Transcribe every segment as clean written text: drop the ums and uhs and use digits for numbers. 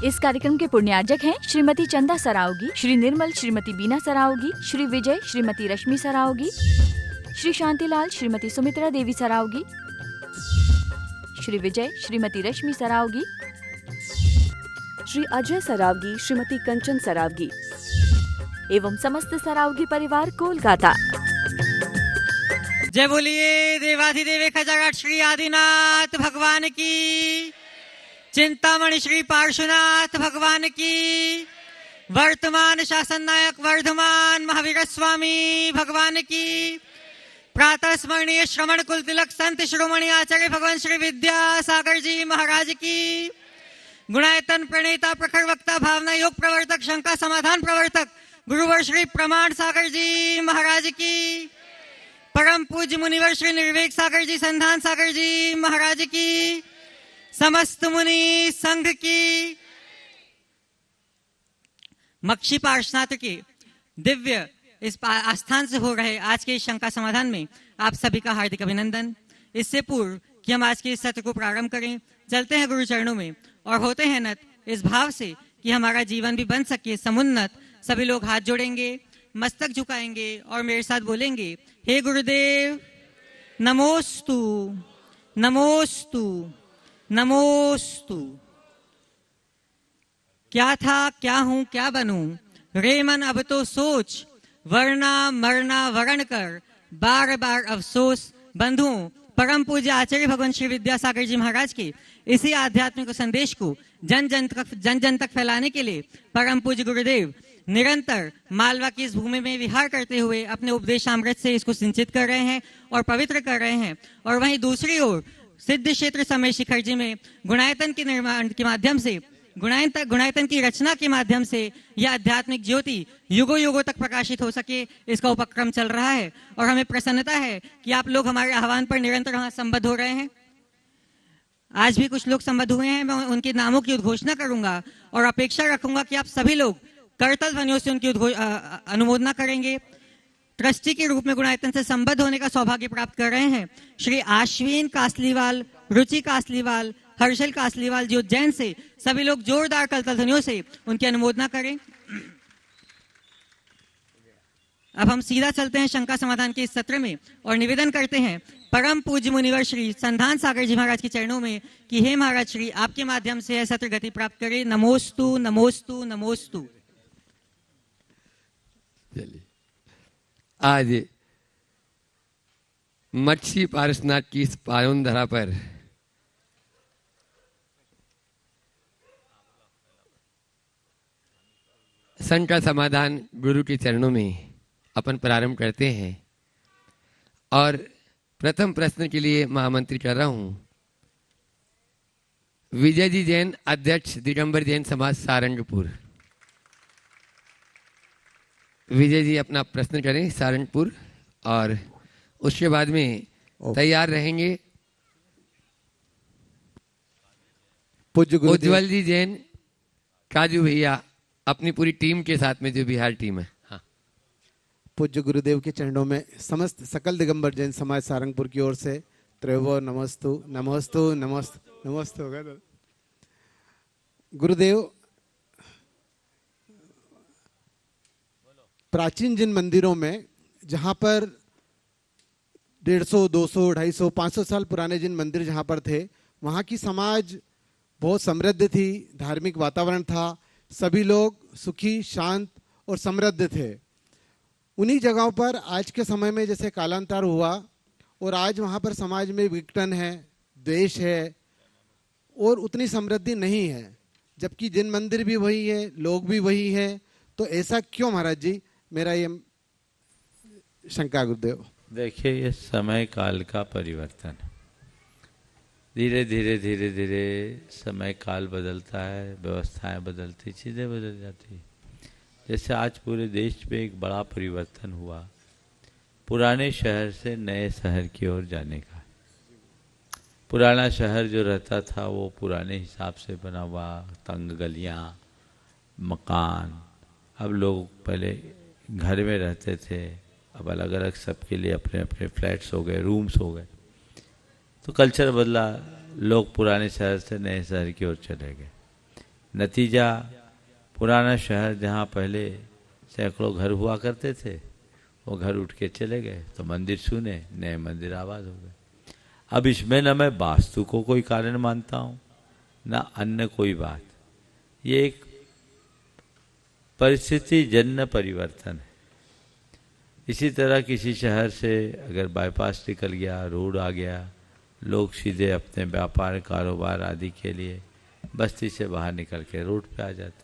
इस कार्यक्रम के पुण्यार्जक हैं श्रीमती चंदा सरावगी, श्री निर्मल श्रीमती बीना सरावगी, श्री विजय श्रीमती रश्मि सरावगी, श्री शांतिलाल श्रीमती सुमित्रा देवी सरावगी, श्री विजय श्रीमती रश्मि सरावगी, श्री अजय सरावगी, श्रीमती कंचन सरावगी एवं समस्त सरावगी परिवार कोलकाता। जय बोलिए देवाधिदेव खजागढ़ श्री आदिनाथ भगवान की, चिंतामणि श्री पार्श्वनाथ भगवान की, वर्तमान शासन नायक वर्धमान महावीर स्वामी भगवान की, प्रातः स्मरणीय श्रवण कुल तिलक संत शिरोमणि आचार्य भगवान श्री विद्यासागर जी महाराज की, गुणायतन प्रणेता प्रखर वक्ता भावना योग प्रवर्तक शंका समाधान प्रवर्तक गुरुवर श्री प्रमाण सागर जी महाराज की, परम पूज्य मुनिवर श्री निर्वेक सागर जी संधान सागर जी महाराज की, समस्त मुनि संघ की, मक्षी पार्श्वनाथ के दिव्य इस आस्थान से हो रहे आज के इस शंका समाधान में आप सभी का हार्दिक अभिनंदन। इससे पूर्व कि हम आज के इस सत्र को प्रारंभ करें, चलते हैं गुरु चरणों में और होते हैं नत इस भाव से कि हमारा जीवन भी बन सके समुन्नत। सभी लोग हाथ जोड़ेंगे, मस्तक झुकाएंगे और मेरे साथ बोलेंगे, हे गुरुदेव नमोस्तु नमोस्तु नमोस्तु। क्या था क्या हूं क्या बनूं, रे मन अब तो सोच, वरना मरना वरण कर बार बार अफसोस। बंधुओं, परम पूज्य आचार्य भगवान श्री विद्यासागर जी महाराज के इसी आध्यात्मिक संदेश को जन जन तक फैलाने के लिए परम पूज्य गुरुदेव निरंतर मालवा की इस भूमि में विहार करते हुए अपने उपदेशामृत से इसको सिंचित कर रहे हैं और पवित्र कर रहे हैं। और वहीं दूसरी ओर सिद्ध क्षेत्र समय शिखर जी में गुणायतन के निर्माण के माध्यम से, गुणायतन की रचना के माध्यम से यह आध्यात्मिक ज्योति युगों युगों तक प्रकाशित हो सके, इसका उपक्रम चल रहा है। और हमें प्रसन्नता है कि आप लोग हमारे आह्वान पर निरंतर वहां संबद्ध हो रहे हैं। आज भी कुछ लोग संबद्ध हुए हैं, मैं उनके नामों की उद्घोषणा करूंगा और अपेक्षा रखूंगा कि आप सभी लोग करतल ध्वनियों से उनकी अनुमोदना करेंगे। ट्रस्टी के रूप में गुणायतन से संबद्ध होने का सौभाग्य प्राप्त कर रहे हैं श्री आश्विन कासलीवाल, रुचि कासलीवाल, हर्षल कासलीवाल जी उज्जैन से। सभी लोग जोरदार करतल ध्वनियों से उनकी अनुमोदना करें। अब हम सीधा चलते हैं शंका समाधान के इस सत्र में और निवेदन करते हैं परम पूज्य मुनिवर श्री संधान सागर जी महाराज के चरणों में कि हे महाराज श्री, आपके माध्यम से यह सत्र गति प्राप्त करे। नमोस्तु नमोस्तु नमोस्तु। चलिए, आज मक्षी पार्श्वनाथ की इस पावन धरा पर शंका समाधान गुरु के चरणों में अपन प्रारंभ करते हैं। और प्रथम प्रश्न के लिए महामंत्री कर रहा हूं विजय जी जैन, अध्यक्ष दिगंबर जैन समाज सारंगपुर। विजय जी अपना प्रश्न करें सारंगपुर, और उसके बाद में तैयार रहेंगे उज्जवल जी जैन, काजू भैया अपनी पूरी टीम के साथ में, जो बिहार टीम है। हाँ। पूज्य गुरुदेव के चरणों में समस्त सकल दिगंबर जैन समाज सारंगपुर की ओर से त्रैवो नमस्तु नमस्तु नमस्तु नमस्तु होगा। गुरुदेव, प्राचीन जिन मंदिरों में जहाँ पर 150, 200, 250, 500 साल पुराने जिन मंदिर जहाँ पर थे, वहाँ की समाज बहुत समृद्ध थी, धार्मिक वातावरण था, सभी लोग सुखी, शांत और समृद्ध थे। उन्हीं जगहों पर आज के समय में जैसे कालांतर हुआ और आज वहाँ पर समाज में विघटन है, द्वेष है और उतनी समृद्धि नहीं है, जबकि जिन मंदिर भी वही है, लोग भी वही है। तो ऐसा क्यों महाराज जी, मेरा ये शंका गुरुदेव। देखिए, ये समय काल का परिवर्तन, धीरे धीरे धीरे धीरे समय काल बदलता है, व्यवस्थाएं बदलती, चीज़ें बदल जाती। जैसे आज पूरे देश में एक बड़ा परिवर्तन हुआ, पुराने शहर से नए शहर की ओर जाने का। पुराना शहर जो रहता था वो पुराने हिसाब से बना हुआ, तंग गलियाँ, मकान। अब लोग पहले घर में रहते थे, अब अलग अलग सबके लिए अपने अपने फ्लैट्स हो गए, रूम्स हो गए। तो कल्चर बदला, लोग पुराने शहर से नए शहर की ओर चले गए। नतीजा पुराना शहर जहाँ पहले सैकड़ों घर हुआ करते थे, वो घर उठ के चले गए, तो मंदिर सुने, नए मंदिर आबाद हो गए। अब इसमें न मैं वास्तु को कोई कारण मानता हूँ न अन्य कोई बात, ये एक परिस्थिति जन्य परिवर्तन है। इसी तरह किसी शहर से अगर बाईपास निकल गया, रोड आ गया, लोग सीधे अपने व्यापार कारोबार आदि के लिए बस्ती से बाहर निकल के रोड पे आ जाते।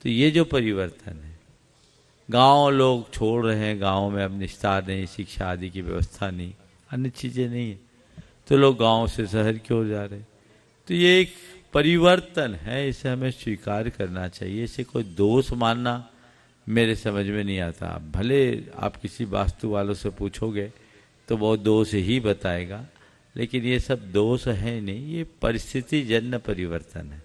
तो ये जो परिवर्तन है, गांव लोग छोड़ रहे हैं, गांव में अब निस्तार नहीं, शिक्षा आदि की व्यवस्था नहीं, अन्य चीज़ें नहीं है, तो लोग गांव से शहर की ओर जा रहे हैं। तो ये एक परिवर्तन है, इसे हमें स्वीकार करना चाहिए। इसे कोई दोष मानना मेरे समझ में नहीं आता। भले आप किसी वास्तु वालों से पूछोगे तो वो दोष ही बताएगा, लेकिन ये सब दोष है नहीं, ये परिस्थिति जन्य परिवर्तन है।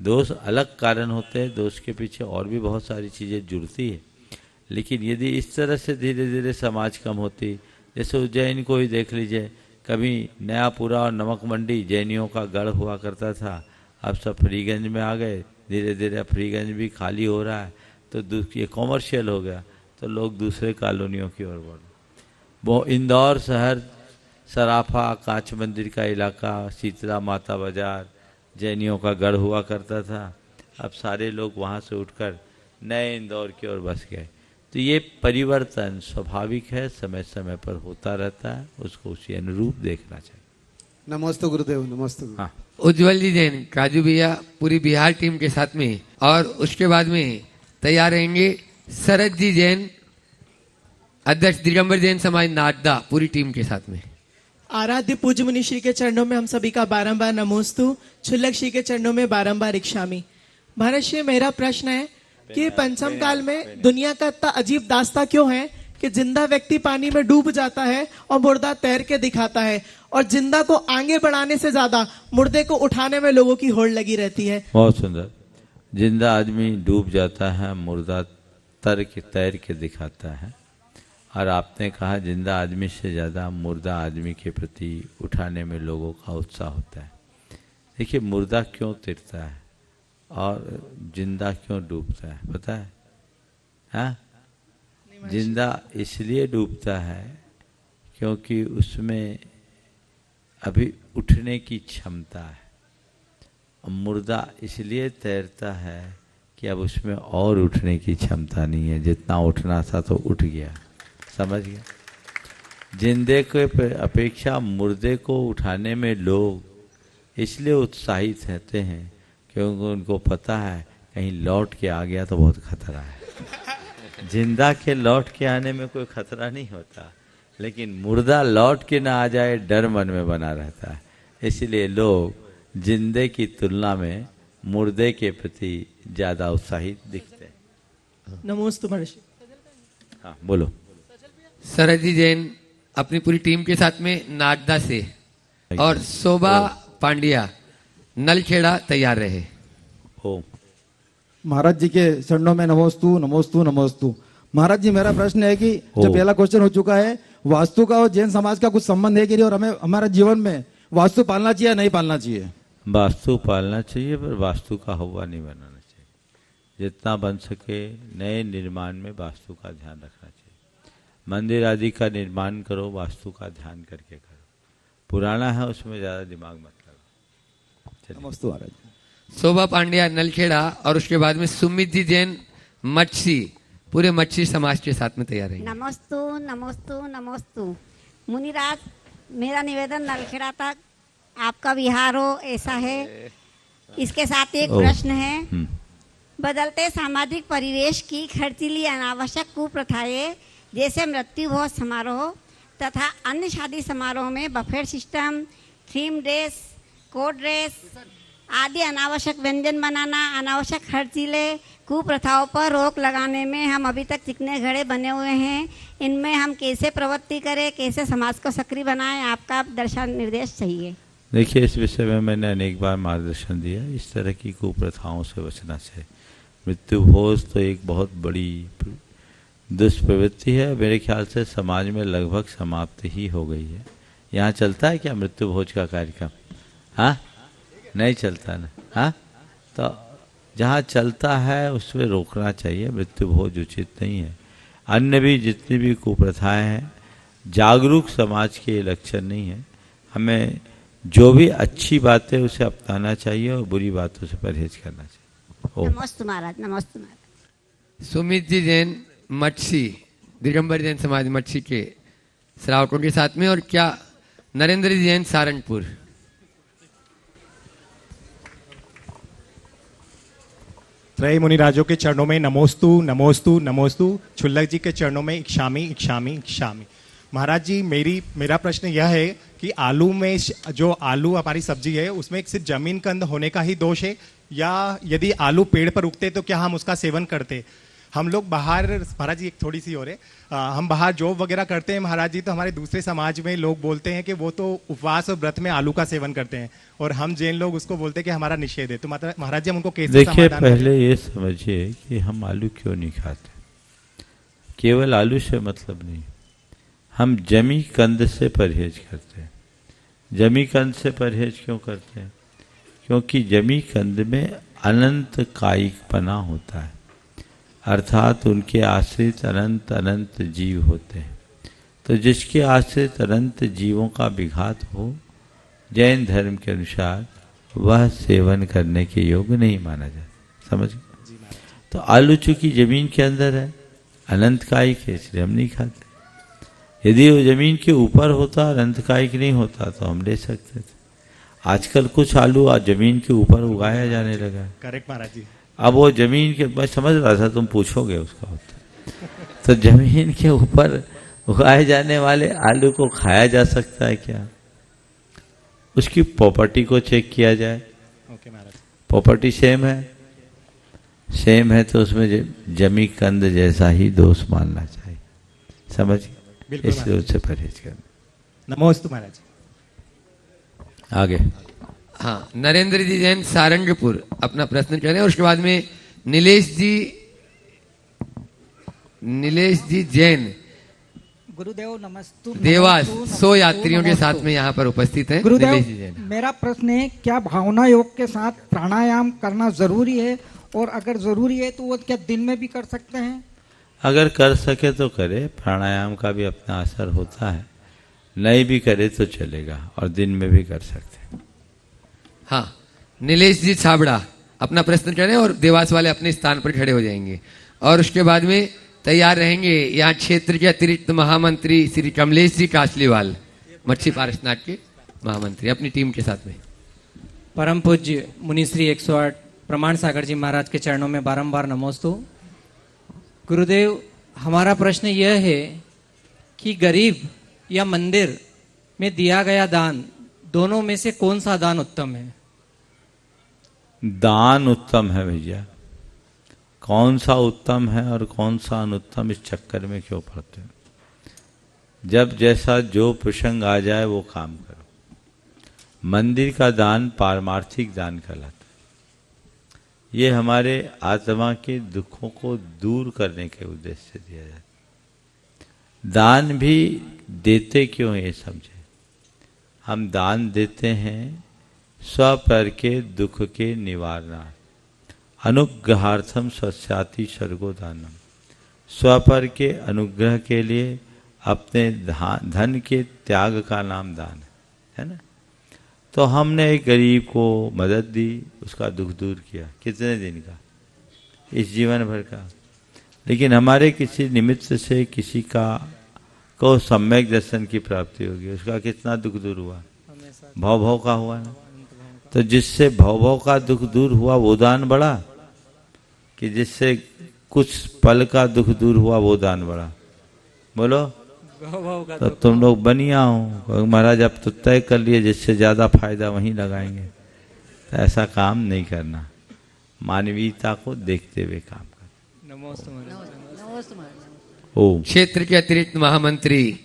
दोष अलग कारण होते हैं, दोष के पीछे और भी बहुत सारी चीज़ें जुड़ती है। लेकिन यदि इस तरह से धीरे धीरे समाज कम होती, जैसे उज्जैन को ही देख लीजिए, कभी नयापुरा और नमक मंडी जैनियों का गढ़ हुआ करता था, अब सब फ्रीगंज में आ गए, धीरे धीरे फ्रीगंज भी खाली हो रहा है, तो ये कॉमर्शियल हो गया, तो लोग दूसरे कॉलोनियों की ओर बढ़। वो इंदौर शहर, सराफा, कांच मंदिर का इलाका, शीतला माता बाजार जैनियों का गढ़ हुआ करता था, अब सारे लोग वहाँ से उठकर नए इंदौर की ओर बस गए। तो ये परिवर्तन स्वाभाविक है, समय समय पर होता रहता है, उसको उसी अनुरूप देखना चाहिए। नमस्ते गुरुदेव, नमस्ते। हाँ, उज्जवल जी जैन, काजू भैया पूरी बिहार टीम के साथ में, और उसके बाद में तैयार रहेंगे शरद जी जैन, अध्यक्ष दिगंबर जैन समाज नाटदा, पूरी टीम के साथ में। आराध्य पूज्य मुनि श्री के चरणों में हम सभी का बारंबार नमोस्तु, छुल्लक श्री के चरणों में बारंबार इक्षामी। महाराज श्री, मेरा प्रश्न है कि पंचम काल में दुनिया का इतना अजीब दास्ता क्यों है कि जिंदा व्यक्ति पानी में डूब जाता है और मुर्दा तैर के दिखाता है, और जिंदा को आगे बढ़ाने से ज्यादा मुर्दे को उठाने में लोगों की होड़ लगी रहती है। बहुत सुंदर। जिंदा आदमी डूब जाता है, मुर्दा तैर के दिखाता है, और आपने कहा जिंदा आदमी से ज़्यादा मुर्दा आदमी के प्रति उठाने में लोगों का उत्साह होता है। देखिए, मुर्दा क्यों तैरता है और जिंदा क्यों डूबता है, पता है? हाँ, जिंदा इसलिए डूबता है क्योंकि उसमें अभी उठने की क्षमता है, और मुर्दा इसलिए तैरता है कि अब उसमें और उठने की क्षमता नहीं है, जितना उठना था तो उठ गया। समझ गया? जिंदे के अपेक्षा मुर्दे को उठाने में लोग इसलिए उत्साहित रहते हैं क्योंकि उनको पता है कहीं लौट के आ गया तो बहुत खतरा है। जिंदा के लौट के आने में कोई खतरा नहीं होता, लेकिन मुर्दा लौट के ना आ जाए डर मन में बना रहता है। इसलिए लोग जिंदे की तुलना में मुर्दे के प्रति ज्यादा उत्साहित दिखते हैं। नमोस्तु महर्षि। हाँ, बोलो। शरद जी जैन अपनी पूरी टीम के साथ में नाटदा से, और शोभा पांड्या नलखेड़ा तैयार रहे। ओम। महाराज जी के चरणों में नमोस्तु नमोस्तु नमोस्तु। महाराज जी, मेरा प्रश्न है कि जो पहला क्वेश्चन हो चुका है, वास्तु का और जैन समाज का कुछ संबंध है कि नहीं, और हमें हमारे जीवन में वास्तु पालना चाहिए या नहीं पालना चाहिए? वास्तु पालना चाहिए, पर वास्तु का हवा नहीं बनाना चाहिए। जितना बन सके नए निर्माण में वास्तु का ध्यान रखना चाहिए। मंदिर आदि का निर्माण करो, वास्तु का ध्यान करके करो। पुराना है उसमें ज्यादा दिमाग मत लगाओ। नमस्ते महाराज। शोभा पांड्या नलखेड़ा, और उसके बाद में सुमित जी जैन मच्छी, पूरे मच्छी समाज के साथ में तैयार रहेंगे। नमस्तु नमस्तु नमस्तु। मुनिराज, मेरा निवेदन नलखेड़ा तक आपका विहार हो ऐसा है। इसके साथ एक प्रश्न है। बदलते सामाजिक परिवेश की खर्चीली अनावश्यक कुप्रथाएं जैसे मृत्यु भोज समारोह तथा अन्य शादी समारोह में buffet system, theme dress, code dress आदि अनावश्यक व्यंजन बनाना, अनावश्यक खर्चीले कुप्रथाओं पर रोक लगाने में हम अभी तक चिकने घड़े बने हुए हैं। इनमें हम कैसे प्रवृत्ति करें, कैसे समाज को सक्रिय बनाएं, आपका दिशा निर्देश चाहिए। देखिए, इस विषय में मैंने अनेक बार मार्गदर्शन दिया। इस तरह की कुप्रथाओं से बचना चाहिए। मृत्यु भोज तो एक बहुत बड़ी दुष्प्रवृत्ति है, मेरे ख्याल से समाज में लगभग समाप्त ही हो गई है। यहाँ चलता है क्या मृत्यु भोज का कार्यक्रम? हाँ, नहीं चलता ना। हाँ, तो जहाँ चलता है उसमें रोकना चाहिए, मृत्यु भोज उचित नहीं है। अन्य भी जितनी भी कुप्रथाएं हैं, जागरूक समाज के लक्षण नहीं है। हमें जो भी अच्छी बातें उसे अपनाना चाहिए और बुरी बातों से परहेज करना चाहिए। नमस्ते महाराज, नमस्ते महाराज। सुमित जी जैन मच्छी, दिगंबर जैन समाज मच्छी के श्रावकों के साथ में, और क्या नरेंद्र जी जैन सहारनपुर। त्रय मुनिराजों के चरणों में नमोस्तु नमोस्तु नमोस्तु। छुल्लक जी के चरणों में इक्षामी इक्षामी इक्षामी। महाराज जी, मेरा प्रश्न यह है कि आलू में जो आलू हमारी सब्जी है उसमें सिर्फ जमीन कंद होने का ही दोष है, या यदि आलू पेड़ पर उगते तो क्या हम उसका सेवन करते? हम लोग बाहर, महाराज जी एक थोड़ी सी और है, हम बाहर जॉब वगैरह करते हैं महाराज जी, तो हमारे दूसरे समाज में लोग बोलते हैं कि वो तो उपवास और व्रत में आलू का सेवन करते हैं, और हम जैन लोग उसको बोलते हैं कि हमारा निषेध है। तो महाराज जी हम उनको कैसे देखिए, पहले ये समझिए कि हम आलू क्यों नहीं खाते। केवल आलू से मतलब नहीं, हम जमी कंद से परहेज करते हैं। जमी कंद से परहेज क्यों करते हैं? क्योंकि जमी कंद में अनंत कायिकपना होता है, अर्थात उनके आश्रित अनंत अनंत जीव होते हैं। तो जिसके आश्रित अनंत जीवों का विघात हो, जैन धर्म के अनुसार वह सेवन करने के योग्य नहीं माना जाता। समझ गए? तो आलू चूंकि जमीन के अंदर है, अनंत कायिक है, इसलिए हम नहीं खाते। यदि वो जमीन के ऊपर होता, अनंत कायिक नहीं होता, तो हम ले सकते थे। आजकल कुछ आलू जमीन के ऊपर उगाया जाने लगा है। करेक्ट महाराज जी। अब वो जमीन के, मैं समझ रहा था तुम पूछोगे उसका उत्तर। तो जमीन के ऊपर उगाए जाने वाले आलू को खाया जा सकता है क्या? उसकी प्रॉपर्टी को चेक किया जाए। ओके महाराज। प्रॉपर्टी सेम है तो उसमें जमी कंद जैसा ही दोष मानना चाहिए। समझ? इसलिए उससे परहेज करना। नमोस्तु महाराज। आगे। हाँ, नरेंद्र जी जैन सारंगपुर अपना प्रश्न करें, और उसके बाद में नीलेश जी जैन गुरुदेव नमस्तु देवास 100 यात्रियों के साथ में यहाँ पर उपस्थित हैं। गुरुदेव, मेरा प्रश्न है, क्या भावना योग के साथ प्राणायाम करना जरूरी है, और अगर जरूरी है तो वो क्या दिन में भी कर सकते हैं? अगर कर सके तो करे, प्राणायाम का भी अपना असर होता है। नहीं भी करे तो चलेगा, और दिन में भी कर सकते हैं। हाँ, नीलेश जी छाबड़ा अपना प्रश्न करें, और देवास वाले अपने स्थान पर खड़े हो जाएंगे, और उसके बाद में तैयार रहेंगे यहाँ क्षेत्र के अतिरिक्त महामंत्री श्री कमलेश जी कासलीवाल, मच्छी पारसनाथ के महामंत्री, अपनी टीम के साथ में। परम पूज्य मुनिश्री 108 प्रमाण सागर जी महाराज के चरणों में बारंबार नमोस्तु। गुरुदेव, हमारा प्रश्न यह है कि गरीब या मंदिर में दिया गया दान, दोनों में से कौन सा दान उत्तम है? दान उत्तम है भैया। कौन सा उत्तम है और कौन सा अनुत्तम, इस चक्कर में क्यों पड़ते हैं? जब जैसा जो प्रसंग आ जाए वो काम करो। मंदिर का दान पारमार्थिक दान कहलाता है। ये हमारे आत्मा के दुखों को दूर करने के उद्देश्य से दिया जाता है। दान भी देते क्यों, ये समझे। हम दान देते हैं स्वपर के दुख के निवारणार्थ, अनुग्रहार्थम स्वस्याति सर्गो दानम। स्वपर के अनुग्रह के लिए अपने धन के त्याग का नाम दान है ना। तो हमने एक गरीब को मदद दी, उसका दुख दूर किया। कितने दिन का? इस जीवन भर का। लेकिन हमारे किसी निमित्त से किसी को सम्यक दर्शन की प्राप्ति होगी, उसका कितना दुख दूर हुआ? भव का हुआ ना। तो जिससे भव का दुख दूर हुआ वो दान बड़ा, कि जिससे कुछ पल का दुख दूर हुआ वो दान बड़ा? बोलो। तो तुम लोग बनिया हो महाराज, अब तो तय कर लिए जिससे ज्यादा फायदा वहीं लगाएंगे। तो ऐसा काम नहीं करना, मानवीयता को देखते हुए काम करना। ओम। क्षेत्र के अतिरिक्त महामंत्री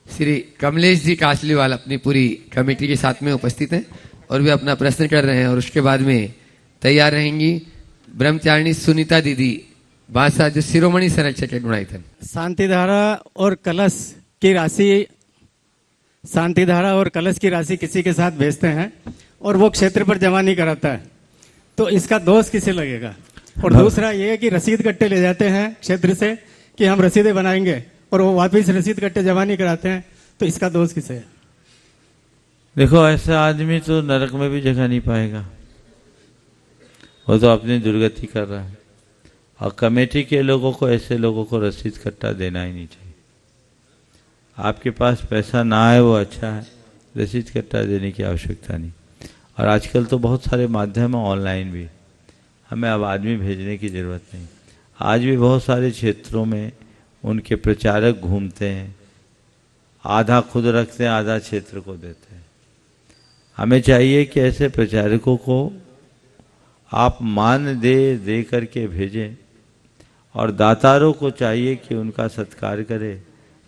श्री कमलेश जी कासलीवाल अपनी पूरी कमेटी के साथ में उपस्थित हैं, और वे अपना प्रश्न कर रहे हैं, और उसके बाद में तैयार रहेंगी ब्रह्मचारिणी सुनीता दीदी बादशाह, जो शिरोमणि संरक्षक है गुणायतन। शांतिधारा और कलश की राशि किसी के साथ भेजते हैं और वो क्षेत्र पर जमा नहीं कराता है, तो इसका दोष किसे लगेगा? और दूसरा ये है कि रसीद कट्टे ले जाते हैं क्षेत्र से कि हम रसीदें बनाएंगे और वो वापस रसीद कट्टे जमा नहीं कराते हैं, तो इसका दोष किसे है? देखो, ऐसा आदमी तो नरक में भी जगह नहीं पाएगा, वो तो अपनी दुर्गति कर रहा है। और कमेटी के लोगों को, ऐसे लोगों को रसीद कट्टा देना ही नहीं चाहिए। आपके पास पैसा ना आए वो अच्छा है, रसीद कट्टा देने की आवश्यकता नहीं। और आजकल तो बहुत सारे माध्यम हैं ऑनलाइन भी, हमें अब आदमी भेजने की ज़रूरत नहीं। आज भी बहुत सारे क्षेत्रों में उनके प्रचारक घूमते हैं, आधा खुद रखते हैं, आधा क्षेत्र को देते हैं। हमें चाहिए कि ऐसे प्रचारकों को आप मान दे करके भेजें, और दातारों को चाहिए कि उनका सत्कार करें,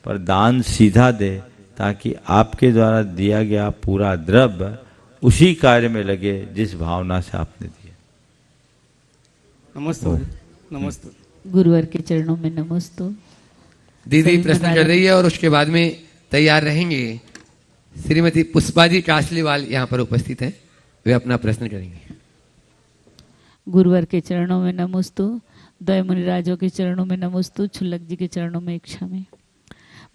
पर दान सीधा दे, ताकि आपके द्वारा दिया गया पूरा द्रव्य उसी कार्य में लगे जिस भावना से आपने दिया। नमस्ते नमस्ते। गुरुवर के चरणों में नमस्ते। दीदी प्रश्न कर रही है और उसके बाद में तैयार रहेंगे श्रीमती पुष्पा जी कासलीवाल यहाँ पर उपस्थित हैं, वे अपना प्रश्न करेंगे। गुरुवर के चरणों में नमस्तु, द्वय मुनिराजों के चरणों में नमस्तु, छुल्लक जी के चरणों में इच्छा में।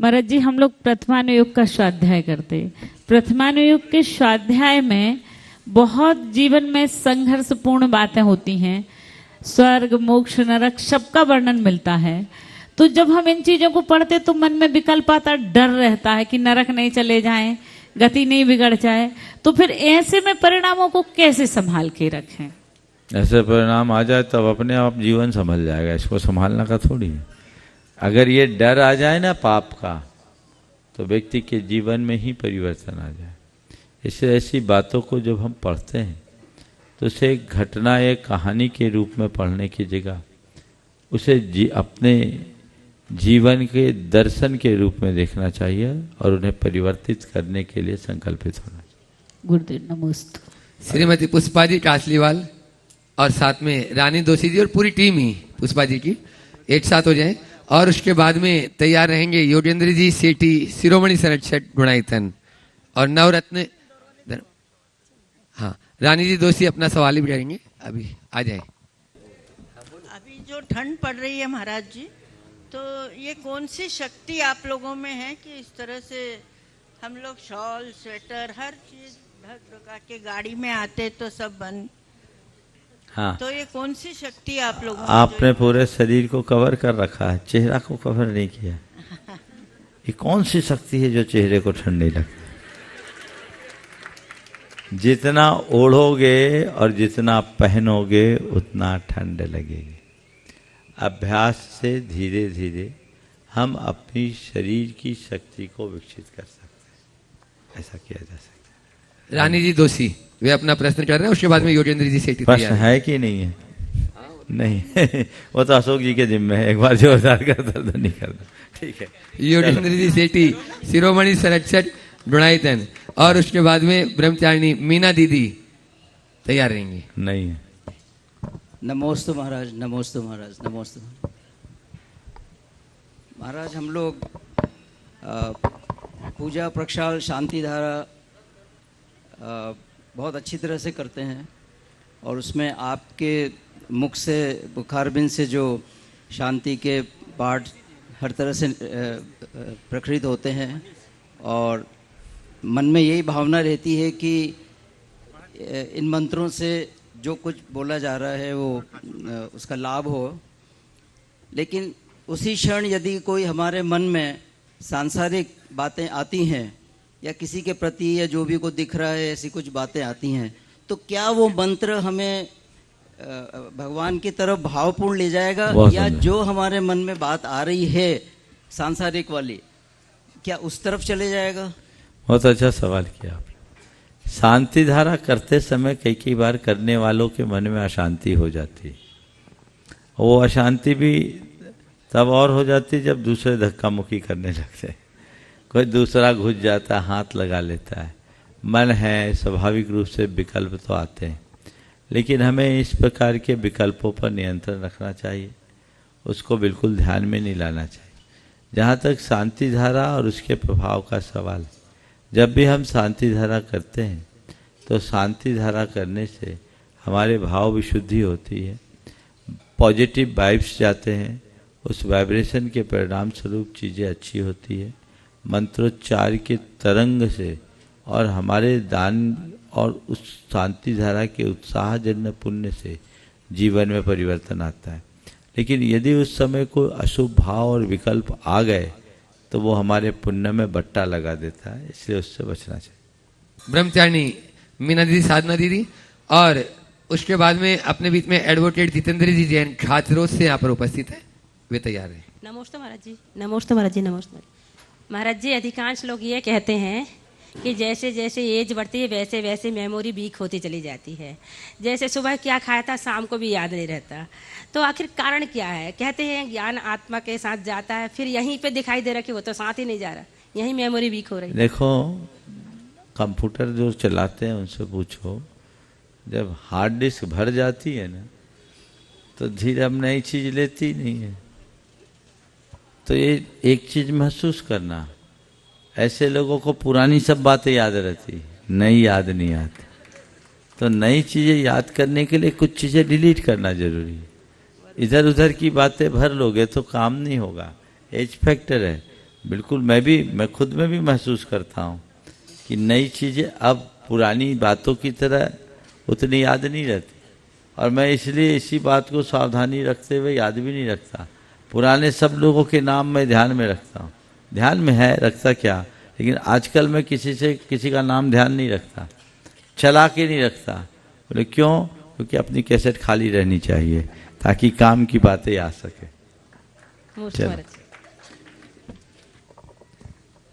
महाराज जी, हम लोग प्रथमानुयोग का स्वाध्याय करते। प्रथमानुयोग के स्वाध्याय में बहुत जीवन में संघर्षपूर्ण बातें होती हैं, स्वर्ग मोक्ष नरक सबका वर्णन मिलता है। तो जब हम इन चीजों को पढ़ते तो मन में विकल्प आता, डर रहता है कि नरक नहीं चले जाएं, गति नहीं बिगड़ जाए। तो फिर ऐसे में परिणामों को कैसे संभाल के रखें? ऐसे परिणाम आ जाए तब अपने आप जीवन संभल जाएगा, इसको संभालना का थोड़ी है। अगर ये डर आ जाए ना पाप का, तो व्यक्ति के जीवन में ही परिवर्तन आ जाए। इससे ऐसी बातों को जब हम पढ़ते हैं तो उसे एक घटना, एक कहानी के रूप में पढ़ने की जगह उसे अपने जीवन के दर्शन के रूप में देखना चाहिए और उन्हें परिवर्तित करने के लिए संकल्पित होना चाहिए। गुरुदेव नमस्ते। श्रीमती पुष्पा जी कासलीवाल और साथ में रानी दोषी जी और पूरी टीम ही पुष्पा जी की एक साथ हो जाए, और उसके बाद में तैयार रहेंगे योगेंद्र जी सेठी, शिरोमणि संरक्षक गुणायतन और नवरत्न। हाँ, रानी जी दोषी अपना सवाल ही करेंगे, अभी आ जाए। अभी जो ठंड पड़ रही है महाराज जी, तो ये कौन सी शक्ति आप लोगों में है कि इस तरह से हम लोग शॉल स्वेटर हर चीज ढक ढका के गाड़ी में आते तो सब बंद। हाँ, तो ये कौन सी शक्ति आप लोगों में? आपने पूरे शरीर को कवर कर रखा है, चेहरा को कवर नहीं किया। ये कौन सी शक्ति है जो चेहरे को ठंड नहीं लगती? जितना ओढ़ोगे और जितना पहनोगे उतना ठंड लगेगी। अभ्यास से धीरे धीरे हम अपनी शरीर की शक्ति को विकसित कर सकते हैं, ऐसा किया जा सकता है। रानी जी दोषी वे अपना प्रश्न कर रहे हैं, उसके बाद में योगेंद्र जी सेठी। प्रश्न है कि नहीं है? नहीं वो तो अशोक जी के जिम्मे है, एक बार जोरदार कर दर्द नहीं करना। ठीक है, योगेंद्र जी सेठी, शिरोमणि संरक्षक गुणायतन, और उसके बाद में ब्रह्मचारिणी मीना दीदी तैयार रहेंगी। नहीं है। नमोस्तु महाराज, नमोस्तु महाराज, नमोस्तु महाराज। हम लोग पूजा प्रक्षाल शांति धारा बहुत अच्छी तरह से करते हैं, और उसमें आपके मुख से, बुखारबिंद से जो शांति के पाठ हर तरह से प्रकटित होते हैं, और मन में यही भावना रहती है कि इन मंत्रों से जो कुछ बोला जा रहा है वो उसका लाभ हो। लेकिन उसी क्षण यदि कोई हमारे मन में सांसारिक बातें आती हैं या किसी के प्रति या जो भी को दिख रहा है ऐसी कुछ बातें आती हैं, तो क्या वो मंत्र हमें भगवान की तरफ भावपूर्ण ले जाएगा, या जो हमारे मन में बात आ रही है सांसारिक वाली, क्या उस तरफ चले जाएगा? बहुत अच्छा सवाल किया आपने। शांति धारा करते समय कई बार करने वालों के मन में अशांति हो जाती है। वो अशांति भी तब और हो जाती है जब दूसरे धक्का मुक्की करने लगते हैं, कोई दूसरा घुस जाता है, हाथ लगा लेता है। मन है, स्वाभाविक रूप से विकल्प तो आते हैं, लेकिन हमें इस प्रकार के विकल्पों पर नियंत्रण रखना चाहिए, उसको बिल्कुल ध्यान में नहीं लाना चाहिए। जहाँ तक शांति धारा और उसके प्रभाव का सवाल, जब भी हम शांति धारा करते हैं तो शांति धारा करने से हमारे भाव विशुद्धि होती है, पॉजिटिव वाइब्स जाते हैं, उस वाइब्रेशन के परिणाम स्वरूप चीज़ें अच्छी होती है। मंत्रोच्चार के तरंग से और हमारे दान और उस शांति धारा के उत्साहजन्य पुण्य से जीवन में परिवर्तन आता है। लेकिन यदि उस समय कोई अशुभ भाव और विकल्प आ गए तो वो हमारे पुण्य में बट्टा लगा देता है, इसलिए उससे बचना चाहिए। ब्रह्मचारिणी मीना दीदी, साधना दीदी, और उसके बाद में अपने बीच में एडवोकेट जितेंद्र जी जैन खाचरोद से यहाँ पर उपस्थित है, वे तैयार हैं। नमस्ते महाराज जी, नमस्ते महाराज जी, नमस्ते महाराज जी। अधिकांश लोग ये कहते हैं कि जैसे जैसे एज बढ़ती है वैसे वैसे मेमोरी वीक होती चली जाती है। जैसे सुबह क्या खाया था शाम को भी याद नहीं रहता, तो आखिर कारण क्या है? कहते हैं ज्ञान आत्मा के साथ जाता है, फिर यहीं पे दिखाई दे रहा कि वो तो साथ ही नहीं जा रहा, यहीं मेमोरी वीक हो रही। देखो, कंप्यूटर जो चलाते हैं उनसे पूछो, जब हार्ड डिस्क भर जाती है ना तो धीरे अब नई चीज लेती नहीं है। तो ये एक चीज महसूस करना, ऐसे लोगों को पुरानी सब बातें याद रहती, नई याद नहीं आती। तो नई चीजें याद करने के लिए कुछ चीजें डिलीट करना जरूरी है। इधर उधर की बातें भर लोगे तो काम नहीं होगा, एज फैक्टर है। बिल्कुल, मैं खुद में भी महसूस करता हूँ कि नई चीजें अब पुरानी बातों की तरह उतनी याद नहीं रहती, और मैं इसलिए इसी बात को सावधानी रखते हुए याद भी नहीं रखता। पुराने सब लोगों के नाम मैं ध्यान में रखता हूँ, ध्यान में है, रखता क्या, लेकिन आजकल मैं किसी का नाम ध्यान नहीं रखता, चला के नहीं रखता। बोले क्यों? क्योंकि अपनी कैसेट खाली रहनी चाहिए ताकि काम की बातें आ सके।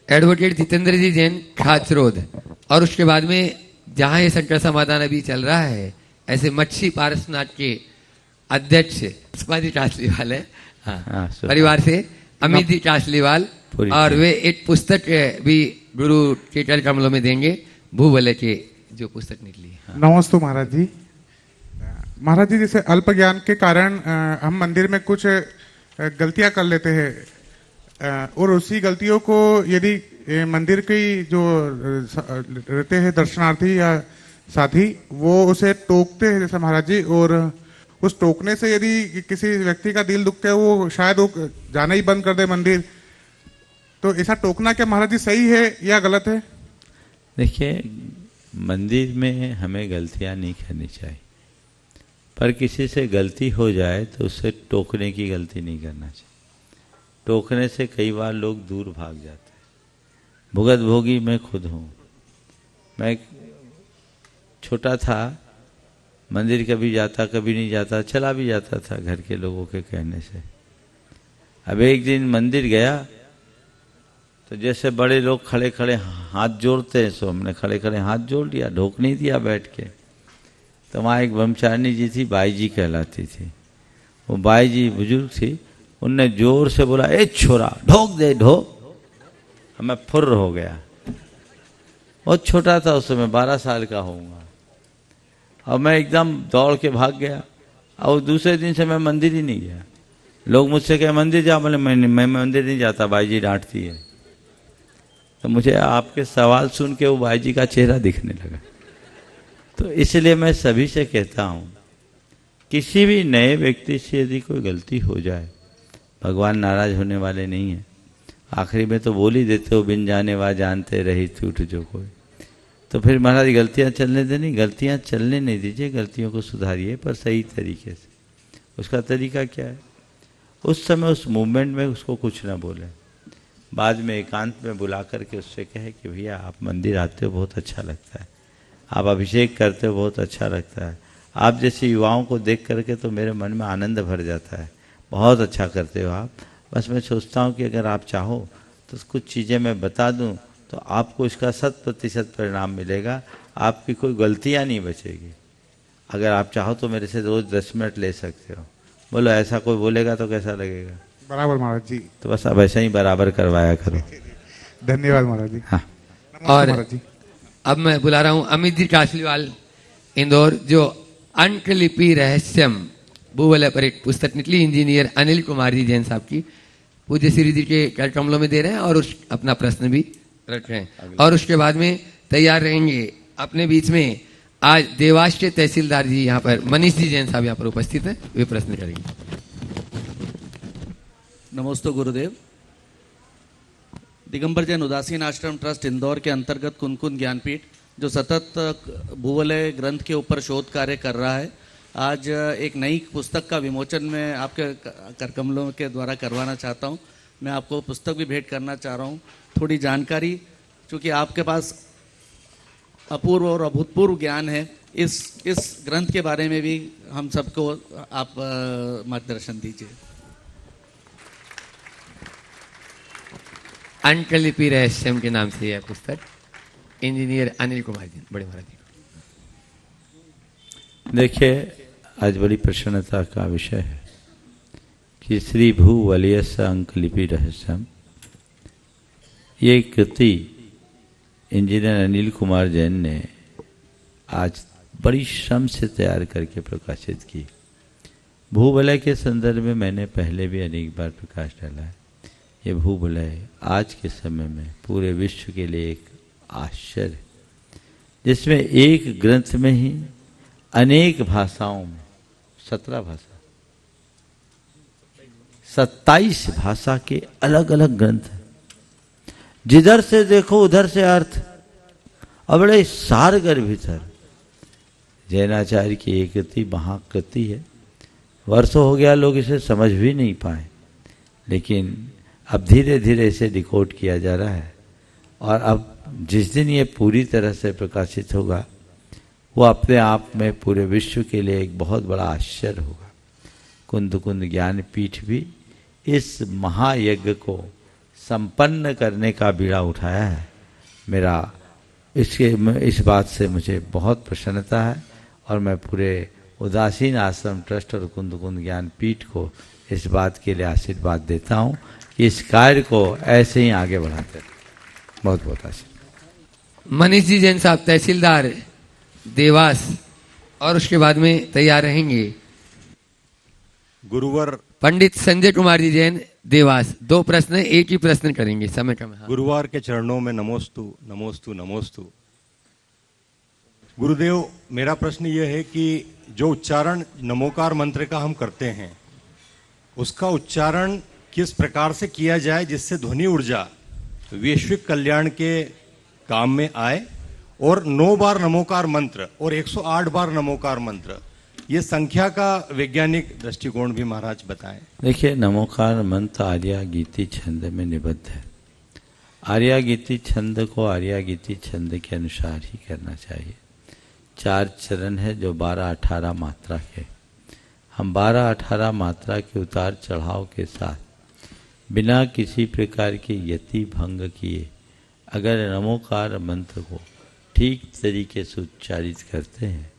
एडवोकेट जितेंद्र जी जैन खाचरोद, और उसके बाद में जहाँ ये संकट समाधान अभी चल रहा है, ऐसे मच्छी पारसनाथ के अध्यक्ष सुपादी टासलीवाल है, हाँ, परिवार से अमित जी टासलीवाल, और वे एक पुस्तक भी गुरु के चरण कमलों में देंगे, भूवलय के जो पुस्तक निकली है। नमस्ते महाराज जी। महाराज जी, जैसे अल्प ज्ञान के कारण हम मंदिर में कुछ गलतियां कर लेते हैं, और उसी गलतियों को यदि मंदिर की जो रहते हैं दर्शनार्थी या साथी, वो उसे टोकते हैं जैसे महाराज जी, और उस टोकने से यदि किसी व्यक्ति का दिल दुखता है, वो शायद वो जाना ही बंद कर दे मंदिर, तो ऐसा टोकना क्या महाराज जी सही है या गलत है? देखिए, मंदिर में हमें गलतियां नहीं करनी चाहिए, पर किसी से गलती हो जाए तो उससे टोकने की गलती नहीं करना चाहिए। टोकने से कई बार लोग दूर भाग जाते हैं। भुगत भोगी मैं खुद हूँ। मैं छोटा था, मंदिर कभी जाता कभी नहीं जाता, चला भी जाता था घर के लोगों के कहने से। अब एक दिन मंदिर गया तो जैसे बड़े लोग खड़े खड़े हाथ जोड़ते हैं, सो हमने खड़े खड़े हाथ जोड़ लिया, ढोक नहीं दिया बैठ के। तो वहाँ एक ब्रह्मचारिणी जी थी, बाई जी कहलाती थी। वो बाई जी बुजुर्ग थी, उनने जोर से बोला, ए छोरा ढोक दे ढोक। मैं फुर्र हो गया। बहुत छोटा था उस समय, 12 साल का होऊंगा, और मैं एकदम दौड़ के भाग गया। और दूसरे दिन से मैं मंदिर ही नहीं गया। लोग मुझसे कहे मंदिर जा, बोले मैं मंदिर नहीं जाता, बाई जी डांटती है। तो मुझे आपके सवाल सुन के वो बाई जी का चेहरा दिखने लगा। तो इसलिए मैं सभी से कहता हूँ, किसी भी नए व्यक्ति से यदि कोई गलती हो जाए, भगवान नाराज होने वाले नहीं हैं। आखिरी में तो बोल ही देते हो, बिन जाने वा जानते रही टूट जो कोई। तो फिर महाराज गलतियाँ चलने देनी, गलतियाँ चलने नहीं दीजिए, गलतियों को सुधारिए, पर सही तरीके से। उसका तरीका क्या है? उस समय उस मूवमेंट में उसको कुछ ना बोले, बाद में एकांत में बुला करके उससे कहे कि भैया आप मंदिर आते हो बहुत अच्छा लगता है, आप अभिषेक करते हो बहुत अच्छा लगता है, आप जैसे युवाओं को देख करके तो मेरे मन में आनंद भर जाता है, बहुत अच्छा करते हो आप। बस मैं सोचता हूँ कि अगर आप चाहो तो कुछ चीज़ें मैं बता दूँ तो आपको इसका 100% परिणाम मिलेगा, आपकी कोई गलतियाँ नहीं बचेगी। अगर आप चाहो तो मेरे से रोज़ 10 मिनट ले सकते हो। बोलो ऐसा कोई बोलेगा तो कैसा लगेगा? बराबर महाराज जी। तो बस अब ऐसा ही बराबर करवाया करो। धन्यवाद महाराज जी। हाँ। और महाराज जी, अब मैं बुला रहा हूँ अमित जी टासलीवाल, इंदौर, जो अंकलिपि रहस्यम भूवलय पर एक पुस्तक निकली, इंजीनियर अनिल कुमार जी जैन साहब की, पूज्य श्री जी के कर कमलों में दे रहे हैं और अपना प्रश्न भी रख रहे हैं। और उसके बाद में तैयार रहेंगे अपने बीच में आज देवास के तहसीलदार जी यहाँ पर मनीष जी जैन साहब यहाँ पर उपस्थित हैं, वे प्रश्न करेंगे। नमस्ते गुरुदेव। दिगंबर जैन उदासीन आश्रम ट्रस्ट इंदौर के अंतर्गत कुनकुन ज्ञानपीठ जो सतत भूवलय ग्रंथ के ऊपर शोध कार्य कर रहा है, आज एक नई पुस्तक का विमोचन मैं आपके करकमलों के द्वारा करवाना चाहता हूं। मैं आपको पुस्तक भी भेंट करना चाह रहा हूं। थोड़ी जानकारी, चूँकि आपके पास अपूर्व और अभूतपूर्व ज्ञान है, इस ग्रंथ के बारे में भी हम सबको आप मार्गदर्शन दीजिए। अंकलिपि रहस्यम के नाम से यह पुस्तक इंजीनियर अनिल कुमार जी, बड़े महाराज जी। देखिए, आज बड़ी प्रसन्नता का विषय है कि श्री भू वलियस अंकलिपि रहस्यम, ये कृति इंजीनियर अनिल कुमार जैन ने आज बड़ी श्रम से तैयार करके प्रकाशित की। भूवलय के संदर्भ में मैंने पहले भी अनेक बार प्रकाश डाला है। ये भूवलय आज के समय में पूरे विश्व के लिए एक आश्चर्य है, जिसमें एक ग्रंथ में ही अनेक भाषाओं में 17 भाषा 27 भाषा के अलग अलग ग्रंथ हैं। जिधर से देखो उधर से अर्थ, और बड़े सारगर भीतर। जैनाचार्य की एक कृति महाकृति है। वर्षों हो गया लोग इसे समझ भी नहीं पाए, लेकिन अब धीरे धीरे इसे डिकोड किया जा रहा है। और अब जिस दिन ये पूरी तरह से प्रकाशित होगा, वो अपने आप में पूरे विश्व के लिए एक बहुत बड़ा आश्चर्य होगा। कुंद कुंद ज्ञानपीठ भी इस महायज्ञ को संपन्न करने का बीड़ा उठाया है। मेरा इस बात से मुझे बहुत प्रसन्नता है, और मैं पूरे उदासीन आश्रम ट्रस्ट और कुंद कुंद ज्ञानपीठ को इस बात के लिए आशीर्वाद देता हूँ कि इस कार्य को ऐसे ही आगे बढ़ाते रहें। बहुत बहुत आशीर्वाद। मनीष जी जैन साहब तहसीलदार देवास, और उसके बाद में तैयार रहेंगे गुरुवर पंडित संजय कुमार जी जैन देवास। 2 प्रश्न, एक ही प्रश्न करेंगे, समय कम है। गुरुवार के चरणों में नमोस्तु नमोस्तु नमोस्तु। गुरुदेव, मेरा प्रश्न यह है कि जो उच्चारण नमोकार मंत्र का हम करते हैं, उसका उच्चारण किस प्रकार से किया जाए जिससे ध्वनि ऊर्जा वैश्विक कल्याण के काम में आए, और 9 बार नमोकार मंत्र और 108 बार नमोकार मंत्र, ये संख्या का वैज्ञानिक दृष्टिकोण भी महाराज बताएं। देखिए, नमोकार मंत्र आर्या गीति छंद में निबद्ध है। आर्या गीति छंद को आर्या गीति छंद के अनुसार ही करना चाहिए। 4 चरण है जो 12-18 मात्रा के। हम 12-18 मात्रा के उतार चढ़ाव के साथ बिना किसी प्रकार के यति भंग किए अगर नमोकार मंत्र को ठीक तरीके से उच्चारित करते हैं,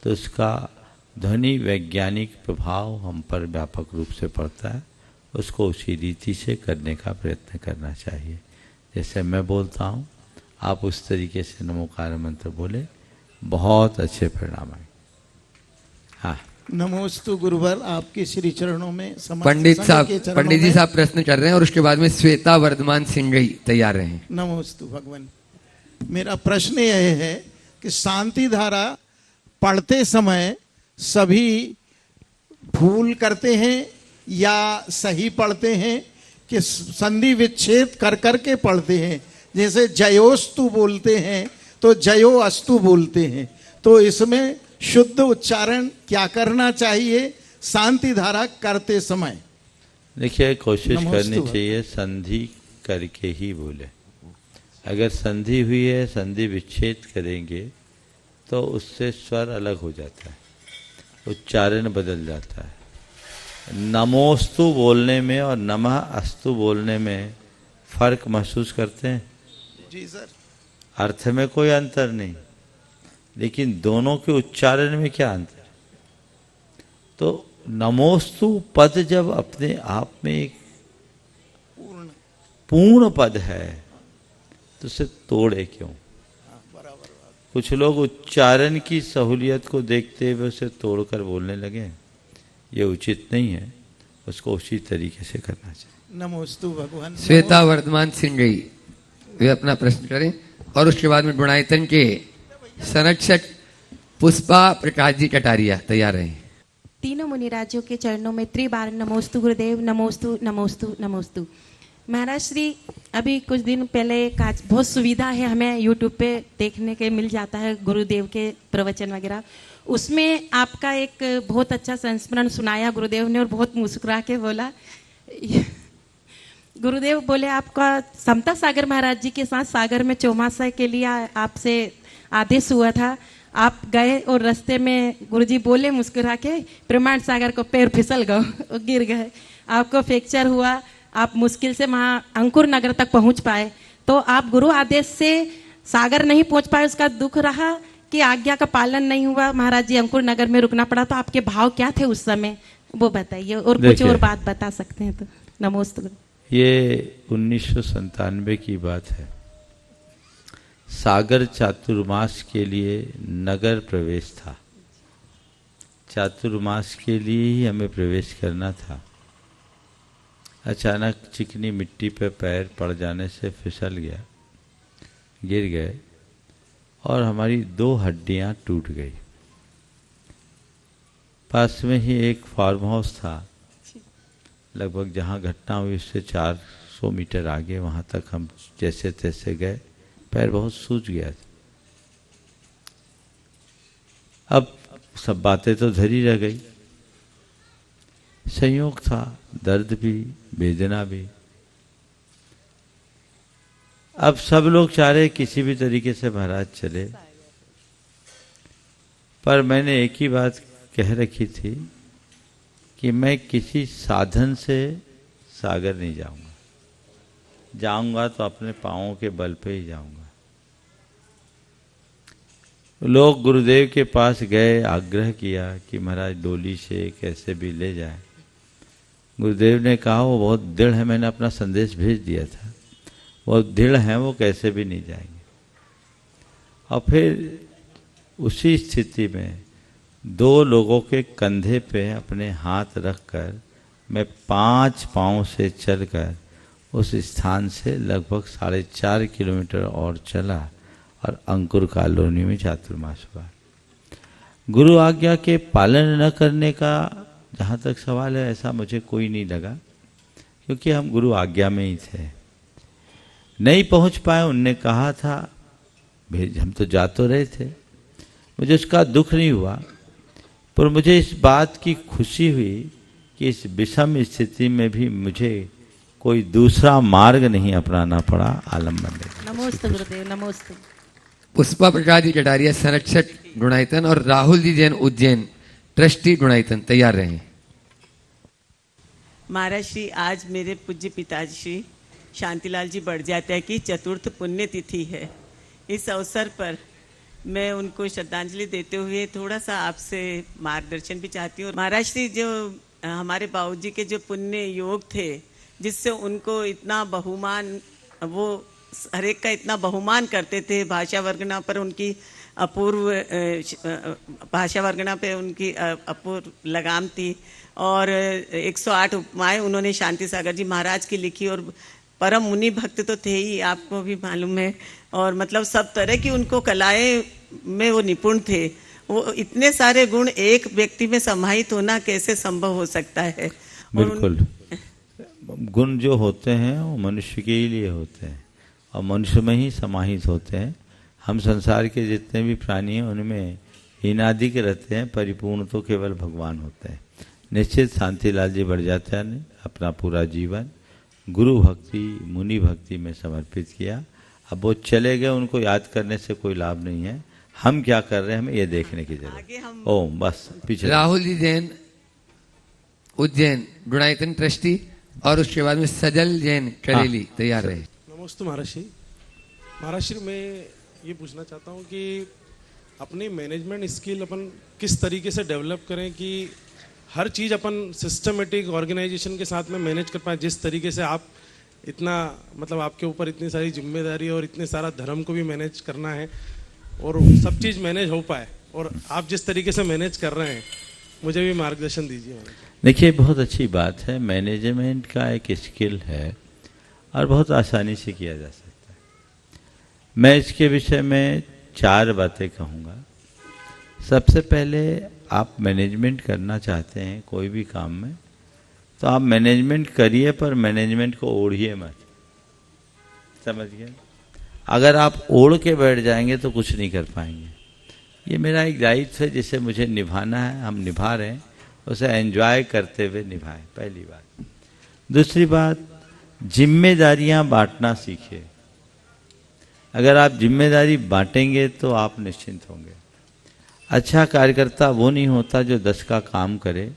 तो उसका ध्वनि वैज्ञानिक प्रभाव हम पर व्यापक रूप से पड़ता है। उसको उसी रीति से करने का प्रयत्न करना चाहिए। जैसे मैं बोलता हूँ, आप उस तरीके से नमोकार मंत्र बोले, बहुत अच्छे परिणाम आए। हाँ, नमोस्तु गुरुवर, आपके श्री चरणों में पंडित जी साहब प्रश्न कर रहे हैं, और उसके बाद में श्वेता वर्धमान सिंघई तैयार रहे। नमोस्तु भगवान। मेरा प्रश्न यह है कि शांति धारा पढ़ते समय सभी भूल करते हैं या सही पढ़ते हैं, कि संधि विच्छेद कर करके पढ़ते हैं? जैसे जयोस्तु बोलते हैं तो जयो अस्तु बोलते हैं, तो इसमें शुद्ध उच्चारण क्या करना चाहिए शांति धारा करते समय? देखिए, कोशिश करनी चाहिए संधि करके ही बोले। अगर संधि हुई है, संधि विच्छेद करेंगे तो उससे स्वर अलग हो जाता है, उच्चारण बदल जाता है। नमोस्तु बोलने में और नमः अस्तु बोलने में फर्क महसूस करते हैं? जी सर। अर्थ में कोई अंतर नहीं, लेकिन दोनों के उच्चारण में क्या अंतर? तो नमोस्तु पद जब अपने आप में एक पूर्ण पद है, तो उसे तोड़े क्यों? कुछ लोग उच्चारण की सहूलियत को देखते हुए उसे तोड़कर बोलने लगे, ये उचित नहीं है। उसको उसी तरीके से करना चाहिए। नमोस्तु भगवान। श्वेता वर्धमान सिंघई, वे अपना प्रश्न करें, और उसके बाद में गुणायतन के संरक्षक पुष्पा प्रकाश जी कटारिया तैयार रहे। तीनों मुनिराजों के चरणों में त्रिबार नमोस्तु गुरुदेव, नमोस्तु नमोस्तु नमोस्तु। महाराज श्री, अभी कुछ दिन पहले बहुत सुविधा है हमें यूट्यूब पे देखने के मिल जाता है गुरुदेव के प्रवचन वगैरह, उसमें आपका एक बहुत अच्छा संस्मरण सुनाया गुरुदेव ने और बहुत मुस्कुरा के बोला। गुरुदेव बोले आपका समता सागर महाराज जी के साथ सागर में चौमासा के लिए आपसे आदेश हुआ था, आप गए और रास्ते में गुरुजी बोले मुस्कुरा के प्रमाण सागर को पैर फिसल गए, गिर गए, आपको फ्रैक्चर हुआ, आप मुश्किल से वहाँ अंकुर नगर तक पहुँच पाए, तो आप गुरु आदेश से सागर नहीं पहुँच पाए, उसका दुख रहा कि आज्ञा का पालन नहीं हुआ, महाराज जी अंकुर नगर में रुकना पड़ा, तो आपके भाव क्या थे उस समय वो बताइए, और कुछ और बात बता सकते हैं तो। नमोस्तु। ये 1997 की बात है। सागर चातुर्मास के लिए नगर प्रवेश था, चातुर्मास के लिए ही हमें प्रवेश करना था। अचानक चिकनी मिट्टी पे पैर पड़ जाने से फिसल गया, गिर गए और हमारी 2 हड्डियां टूट गई। पास में ही एक फार्म हाउस था, लगभग जहाँ घटना हुई उससे 400 मीटर आगे, वहाँ तक हम जैसे तैसे गए, पैर बहुत सूज गया था। अब सब बातें तो धरी रह गई, संयोग था, दर्द भी वेदना भी। अब सब लोग चाह रहे किसी भी तरीके से महाराज चले, पर मैंने एक ही बात कह रखी थी कि मैं किसी साधन से सागर नहीं जाऊंगा, जाऊंगा तो अपने पांवों के बल पे ही जाऊंगा। लोग गुरुदेव के पास गए, आग्रह किया कि महाराज डोली से कैसे भी ले जाए। गुरुदेव ने कहा वो बहुत दृढ़ है, मैंने अपना संदेश भेज दिया था, बहुत दृढ़ हैं, वो कैसे भी नहीं जाएंगे। और फिर उसी स्थिति में 2 लोगों के कंधे पे अपने हाथ रखकर मैं 5 पाँव से चलकर उस स्थान से लगभग 4.5 किलोमीटर और चला और अंकुर कॉलोनी में चातुर्मास हुआ। गुरु आज्ञा के पालन न करने का जहाँ तक सवाल है, ऐसा मुझे कोई नहीं लगा, क्योंकि हम गुरु आज्ञा में ही थे। नहीं पहुँच पाए, उनने कहा था, हम तो जा तो रहे थे, मुझे उसका दुख नहीं हुआ, पर मुझे इस बात की खुशी हुई कि इस विषम स्थिति में भी मुझे कोई दूसरा मार्ग नहीं अपनाना पड़ा आलम्बन लेने। नमोस्तु गुरुदेव, नमोस्तु। पुष्पा प्रकाश जी कटारिया संरक्षक गुणायतन और राहुल जी जैन उज्जैन ट्रस्टी गुणायतन तैयार रहे। महाराज श्री, आज मेरे पूज्य पिताजी श्री शांतिलाल जी बड़जात्या की चतुर्थ पुण्यतिथि है। इस अवसर पर मैं उनको श्रद्धांजलि देते हुए थोड़ा सा आपसे मार्गदर्शन भी चाहती हूँ। महाराज श्री, जो हमारे बाबूजी के जो पुण्य योग थे, जिससे उनको इतना बहुमान, वो हर एक का इतना बहुमान करते थे, भाषा वर्गना पर उनकी अपूर्व भाषा वर्गना पे उनकी अपूर्व लगाम थी, और 108 उपमाएं उन्होंने शांति सागर जी महाराज की लिखी, और परम मुनि भक्त तो थे ही, आपको भी मालूम है, और मतलब सब तरह की उनको कलाएं में वो निपुण थे। वो इतने सारे गुण एक व्यक्ति में समाहित होना कैसे संभव हो सकता है? बिल्कुल, गुण जो होते हैं वो मनुष्य के ही लिए होते हैं और मनुष्य में ही समाहित होते हैं। हम संसार के जितने भी प्राणी हैं उनमें हीनादि के रहते हैं, परिपूर्ण तो केवल भगवान होते हैं। निश्चित शांतिलाल जी बड़जात्या ने अपना पूरा जीवन गुरु भक्ति, मुनि भक्ति में समर्पित किया। अब वो चले गए, उनको याद करने से कोई लाभ नहीं है। हम क्या कर रहे हैं हमें ये देखने की जरूरत है। ओम, बस पीछे। राहुल जी जैन उज्जैन गुणायतन ट्रस्टी और उसके बाद में सजल जैन करेली तैयार रहे। नमस्ते महाराज श्री। महाराज श्री, मैं ये पूछना चाहता हूँ कि अपनी मैनेजमेंट स्किल अपन किस तरीके से डेवलप करें कि हर चीज़ अपन सिस्टमेटिक ऑर्गेनाइजेशन के साथ में मैनेज कर पाए। जिस तरीके से आप इतना, मतलब आपके ऊपर इतनी सारी जिम्मेदारी और इतने सारा धर्म को भी मैनेज करना है और सब चीज़ मैनेज हो पाए, और आप जिस तरीके से मैनेज कर रहे हैं, मुझे भी मार्गदर्शन दीजिए। देखिए, बहुत अच्छी बात है, मैनेजमेंट का एक स्किल है और बहुत आसानी से किया जा सकता है। मैं इसके विषय में 4 बातें कहूँगा। सबसे पहले आप मैनेजमेंट करना चाहते हैं कोई भी काम में, तो आप मैनेजमेंट करिए, पर मैनेजमेंट को ओढ़िए मत। समझ गए? अगर आप ओढ़ के बैठ जाएंगे तो कुछ नहीं कर पाएंगे। ये मेरा एक दायित्व है जिसे मुझे निभाना है, हम निभा रहे हैं, उसे एंजॉय करते हुए निभाएं, पहली बात। दूसरी बात, जिम्मेदारियां बांटना सीखिए। अगर आप जिम्मेदारी बांटेंगे तो आप निश्चिंत होंगे। अच्छा कार्यकर्ता वो नहीं होता जो 10 का काम करे,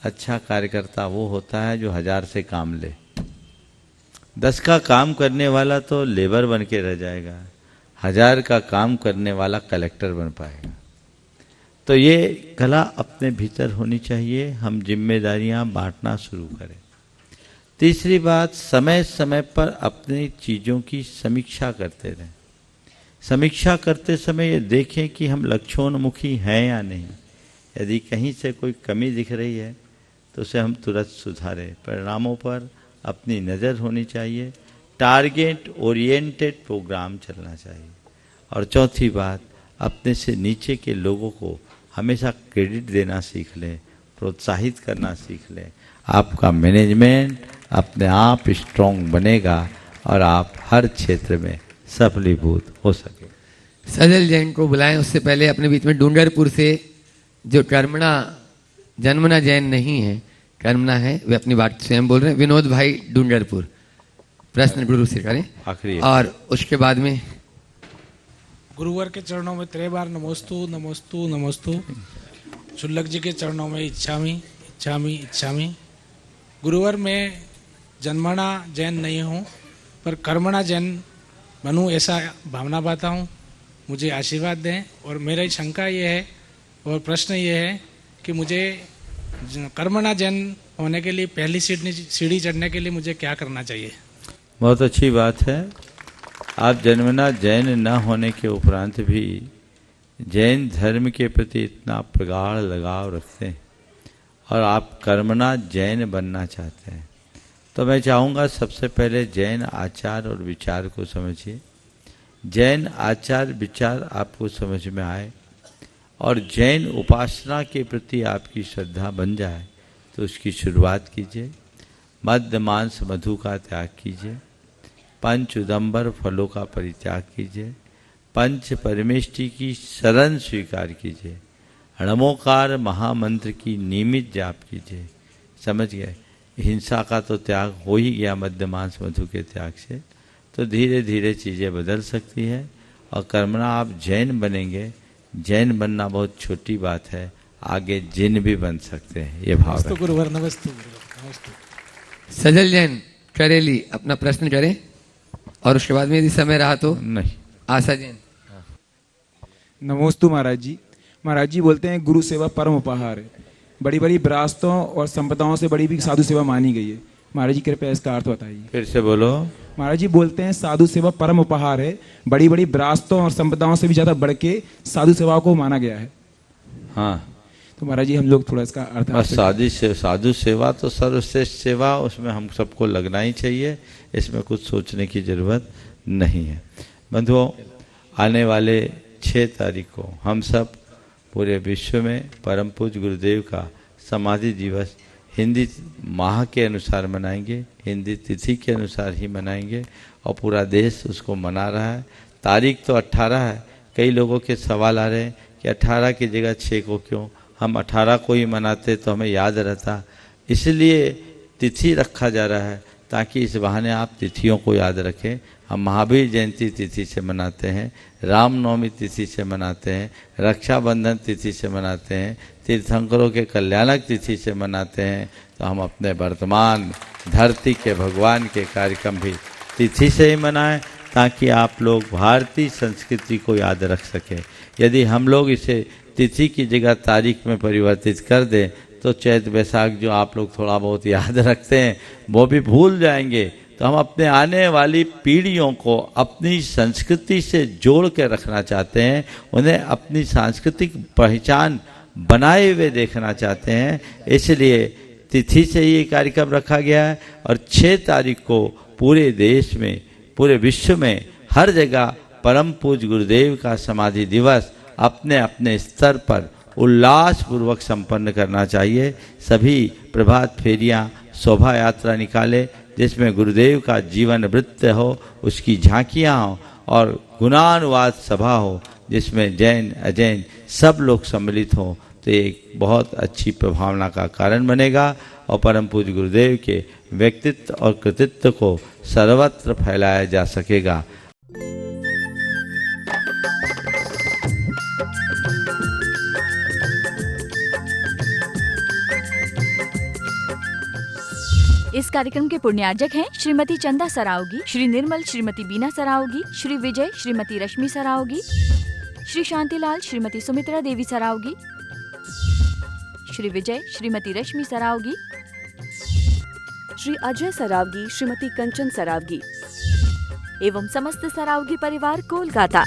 अच्छा कार्यकर्ता वो होता है जो 1000 से काम ले। 10 का काम करने वाला तो लेबर बन के रह जाएगा, 1000 का काम करने वाला कलेक्टर बन पाएगा। तो ये कला अपने भीतर होनी चाहिए, हम जिम्मेदारियां बांटना शुरू करें। तीसरी बात, समय समय पर अपनी चीज़ों की समीक्षा करते रहें। समीक्षा करते समय ये देखें कि हम लक्ष्योन्मुखी हैं या नहीं। यदि कहीं से कोई कमी दिख रही है तो उसे हम तुरंत सुधारें। परिणामों पर अपनी नज़र होनी चाहिए, टारगेट ओरिएंटेड प्रोग्राम चलना चाहिए। और चौथी बात, अपने से नीचे के लोगों को हमेशा क्रेडिट देना सीख लें, प्रोत्साहित करना सीख लें। आपका मैनेजमेंट अपने आप स्ट्रॉन्ग बनेगा और आप हर क्षेत्र में सफलीभूत हो सके। सजल जैन को बुलाएं। उससे पहले अपने बीच में डूंगरपुर से जो कर्मणा जन्मना जैन नहीं है, कर्मणा है, वे अपनी बात स्वयं बोल रहे हैं। विनोद भाई डूंगरपुर, प्रश्न गुरु से करें आखिरी, और उसके बाद में गुरुवर के चरणों में 3 बार नमोस्तु नमोस्तु नमोस्तु। शुल्लक जी के चरणों में इच्छामी इच्छामी इच्छामी। गुरुवर मैं जन्मना जैन नहीं हूँ, पर कर्मणा जैन बनूँ ऐसा भावना पाता हूँ। मुझे आशीर्वाद दें। और मेरी शंका ये है और प्रश्न ये है कि मुझे कर्मणा जैन होने के लिए पहली सीढ़ी चढ़ने के लिए मुझे क्या करना चाहिए? बहुत अच्छी बात है। आप जन्मना जैन न होने के उपरांत भी जैन धर्म के प्रति इतना प्रगाढ़ लगाव रखते हैं और आप कर्मणा जैन बनना चाहते हैं, तो मैं चाहूँगा सबसे पहले जैन आचार और विचार को समझिए। जैन आचार विचार आपको समझ में आए और जैन उपासना के प्रति आपकी श्रद्धा बन जाए तो उसकी शुरुआत कीजिए। मद्य मांस मधु का त्याग कीजिए, पंच उदंबर फलों का परित्याग कीजिए, पंच परमेष्टि की शरण स्वीकार कीजिए, हणमोकार महामंत्र की नियमित जाप कीजिए। समझ गए? हिंसा का तो त्याग हो ही गया मद्य मांस मधु के त्याग से, तो धीरे धीरे चीज़ें बदल सकती है और कर्मणा आप जैन बनेंगे। जैन बनना बहुत छोटी बात है, आगे जिन भी बन सकते हैं, ये भाव है। गुरुवर नमस्ते। सजल जैन करेली अपना प्रश्न करें और उसके बाद में यदि समय रहा तो नहीं। आशा जैन। नमोस्तु महाराज जी। महाराज जी बोलते हैं गुरु सेवा परम उपहार है। बड़ी बड़ी विरासतों और संपदाओं से बड़ी भी साधु सेवा मानी गई है। महाराज जी कृपया इसका अर्थ बताइए। फिर से बोलो। महाराज जी बोलते हैं साधु सेवा परम उपहार है, बड़ी बड़ी विरासतों और संपदाओं से भी ज्यादा बढ़ के साधु सेवा को माना गया है। हाँ, तो महाराज जी हम लोग थोड़ा इसका अर्थ साधु सेवा तो सर्वश्रेष्ठ सेवा, उसमें हम सबको लगना ही चाहिए, इसमें कुछ सोचने की जरूरत नहीं है। बंधुओं, आने वाले 6 तारीख को हम सब पूरे विश्व में परम पूज्य गुरुदेव का समाधि दिवस हिंदी माह के अनुसार मनाएंगे, हिंदी तिथि के अनुसार ही मनाएंगे और पूरा देश उसको मना रहा है। तारीख तो 18 है। कई लोगों के सवाल आ रहे हैं कि 18 की जगह 6 को क्यों? हम 18 को ही मनाते तो हमें याद रहता, इसलिए तिथि रखा जा रहा है ताकि इस बहाने आप तिथियों को याद रखें। हम महावीर जयंती तिथि से मनाते हैं, रामनवमी तिथि से मनाते हैं, रक्षाबंधन तिथि से मनाते हैं, तीर्थंकरों के कल्याणक तिथि से मनाते हैं। तो हम अपने वर्तमान धरती के भगवान के कार्यक्रम भी तिथि से ही मनाएं ताकि आप लोग भारतीय संस्कृति को याद रख सकें। यदि हम लोग इसे तिथि की जगह तारीख में परिवर्तित कर दें तो चैत वैशाख जो आप लोग थोड़ा बहुत याद रखते हैं वो भी भूल जाएंगे। तो हम अपने आने वाली पीढ़ियों को अपनी संस्कृति से जोड़ के रखना चाहते हैं, उन्हें अपनी सांस्कृतिक पहचान बनाए हुए देखना चाहते हैं, इसलिए तिथि से ही कार्यक्रम रखा गया है। और 6 तारीख को पूरे देश में, पूरे विश्व में हर जगह परम पूज्य गुरुदेव का समाधि दिवस अपने अपने स्तर पर उल्लास पूर्वक संपन्न करना चाहिए। सभी प्रभात फेरियां, शोभा यात्रा निकाले जिसमें गुरुदेव का जीवन वृत्त हो, उसकी झांकियां हो और गुणानुवाद सभा हो जिसमें जैन अजैन सब लोग सम्मिलित हों, तो एक बहुत अच्छी प्रभावना का कारण बनेगा और परम पूज्य गुरुदेव के व्यक्तित्व और कृतित्व को सर्वत्र फैलाया जा सकेगा। इस कार्यक्रम के पुण्यार्जक हैं श्रीमती चंदा सरावगी, श्री निर्मल श्रीमती बीना सरावगी, श्री विजय श्रीमती रश्मि सरावगी, श्री शांतिलाल श्रीमती सुमित्रा देवी सरावगी, श्री विजय श्रीमती रश्मि सरावगी, श्री अजय सरावगी, श्रीमती कंचन सरावगी एवं समस्त सरावगी परिवार कोलकाता।